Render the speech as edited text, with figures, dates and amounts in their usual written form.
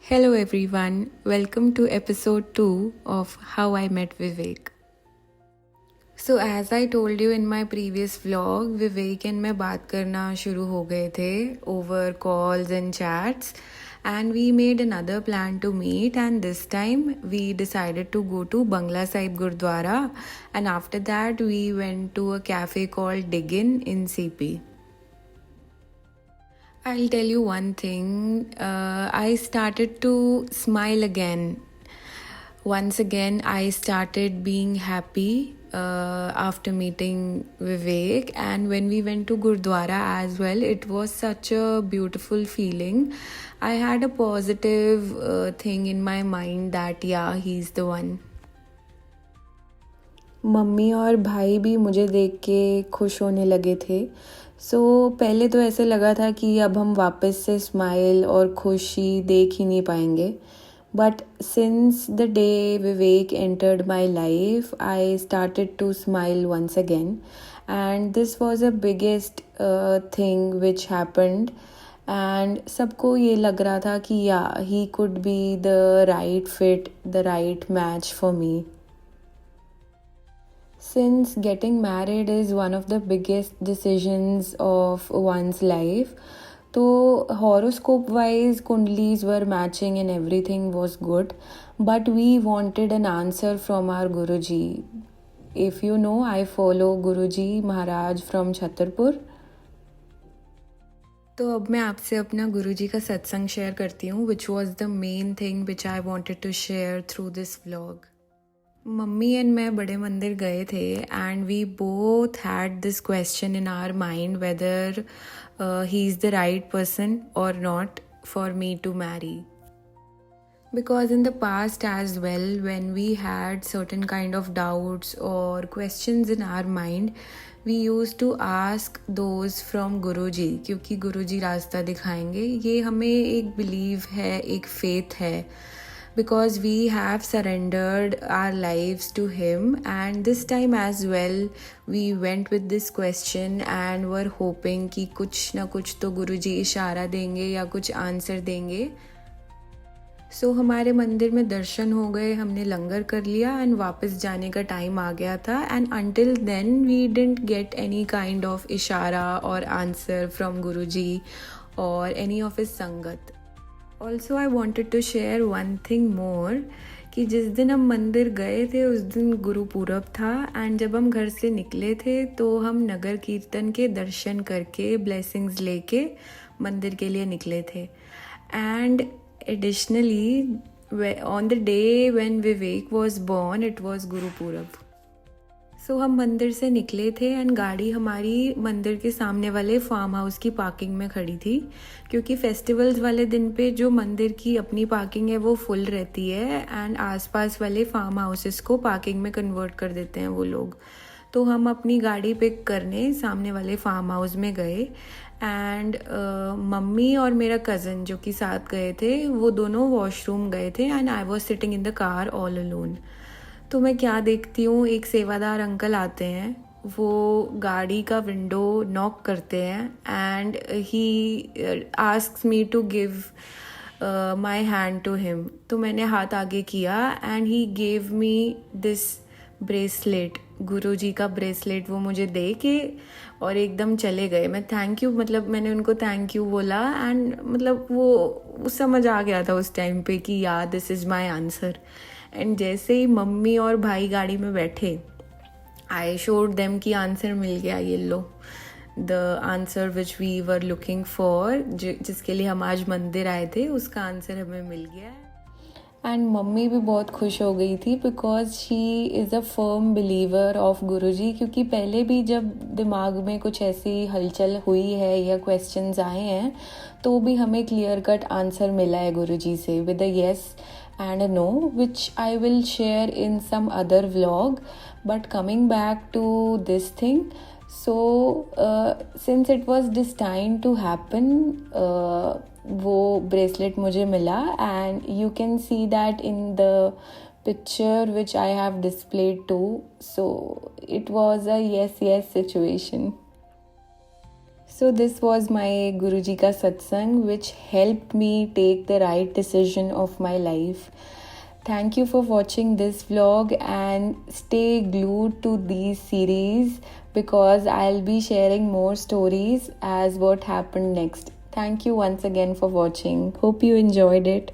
Hello everyone, welcome to episode 2 of How I Met Vivek. So as I told you in my previous vlog, Vivek and मैं बात करना शुरू हो गए थे over calls and chats, and we made another plan to meet, and this time we decided to go to Bangla Sahib Gurdwara, and after that we went to a cafe called Diggin in CP. I'll tell you one thing. I started to smile again. Once again, I started being happy after meeting Vivek. And when we went to Gurdwara as well, it was such a beautiful feeling. I had a positive thing in my mind that, yeah, he's the one. Mummy और भाई भी मुझे देख के खुश होने लगे थे. पहले तो ऐसे लगा था कि अब हम वापस से स्माइल और खुशी देख ही नहीं पाएंगे. But since the day Vivek entered my life I started to smile once again, and this was a biggest thing which happened. And सबको ये लग रहा था कि या he could be the right fit, the right match for me. Since getting married is one of the biggest decisions of one's life, so horoscope wise kundlis were matching and everything was good, but we wanted an answer from our Guruji. If you know, I follow Guruji Maharaj from Chhatarpur. तो अब मैं आपसे अपना गुरुजी का सत्संग share करती हूँ, which was the main thing which I wanted to share through this vlog. मम्मी एंड मैं बड़े मंदिर गए थे, and we both had this question in our mind whether he is the right person or not for me to marry. Because in the past as well, when we had certain kind of doubts or questions in our mind, we used to ask those from Guruji, क्योंकि गुरुजी रास्ता दिखाएंगे. ये हमें एक believe है, एक faith है, because we have surrendered our lives to him, and this time as well we went with this question and were hoping कि कुछ ना कुछ तो गुरुजी इशारा देंगे या कुछ आंसर देंगे. हमारे मंदिर में दर्शन हो गए, हमने लंगर कर लिया एंड वापस जाने का टाइम आ गया था. And until then we didn't get any kind of इशारा और आंसर फ्रॉम गुरुजी और any of his sangat. Also I wanted to share one thing more, कि जिस दिन हम मंदिर गए थे उस दिन गुरुपूरब था, एंड जब हम घर से निकले थे तो हम नगर कीर्तन के दर्शन करके ब्लेसिंग्स लेके मंदिर के लिए निकले थे. And additionally on the day when Vivek was born it was Gurpurab. हम मंदिर से निकले थे एंड गाड़ी हमारी मंदिर के सामने वाले फार्म हाउस की पार्किंग में खड़ी थी, क्योंकि फेस्टिवल्स वाले दिन पे जो मंदिर की अपनी पार्किंग है वो फुल रहती है, एंड आसपास वाले फार्म हाउसेस को पार्किंग में कन्वर्ट कर देते हैं वो लोग. तो हम अपनी गाड़ी पिक करने सामने वाले फार्म हाउस में गए, एंड मम्मी और मेरा कज़न जो कि साथ गए थे वो दोनों वॉशरूम गए थे, and I was sitting in the car all alone. तो मैं क्या देखती हूँ, एक सेवादार अंकल आते हैं, वो गाड़ी का विंडो नॉक करते हैं, and he asks me to give my hand to him. तो मैंने हाथ आगे किया and he gave me this bracelet, Guruji का ब्रेसलेट वो मुझे दे के और एकदम चले गए. मैं थैंक यू, मतलब मैंने उनको थैंक यू बोला, एंड मतलब वो समझ आ गया था उस टाइम पे कि या this is my answer. And जैसे ही मम्मी और भाई गाड़ी में बैठे, आई शोड देम कि आंसर मिल गया, ये लो the answer which we were looking for, जिसके लिए हम आज मंदिर आए थे उसका आंसर हमें मिल गया. एंड मम्मी भी बहुत खुश हो गई थी because she is a firm believer of Guruji, क्योंकि पहले भी जब दिमाग में कुछ ऐसी हलचल हुई है या क्वेश्चंस आए हैं तो भी हमें क्लियर कट आंसर मिला है गुरुजी से with a yes and a no, which I will share in some other vlog. But coming back to this thing, since it was destined to happen, वो bracelet मुझे मिला, and you can see that in the picture which I have displayed too. So it was a yes situation. So this was my Guruji ka satsang, which helped me take the right decision of my life. Thank you for watching this vlog and stay glued to these series because I'll be sharing more stories as what happened next. Thank you once again for watching. Hope you enjoyed it.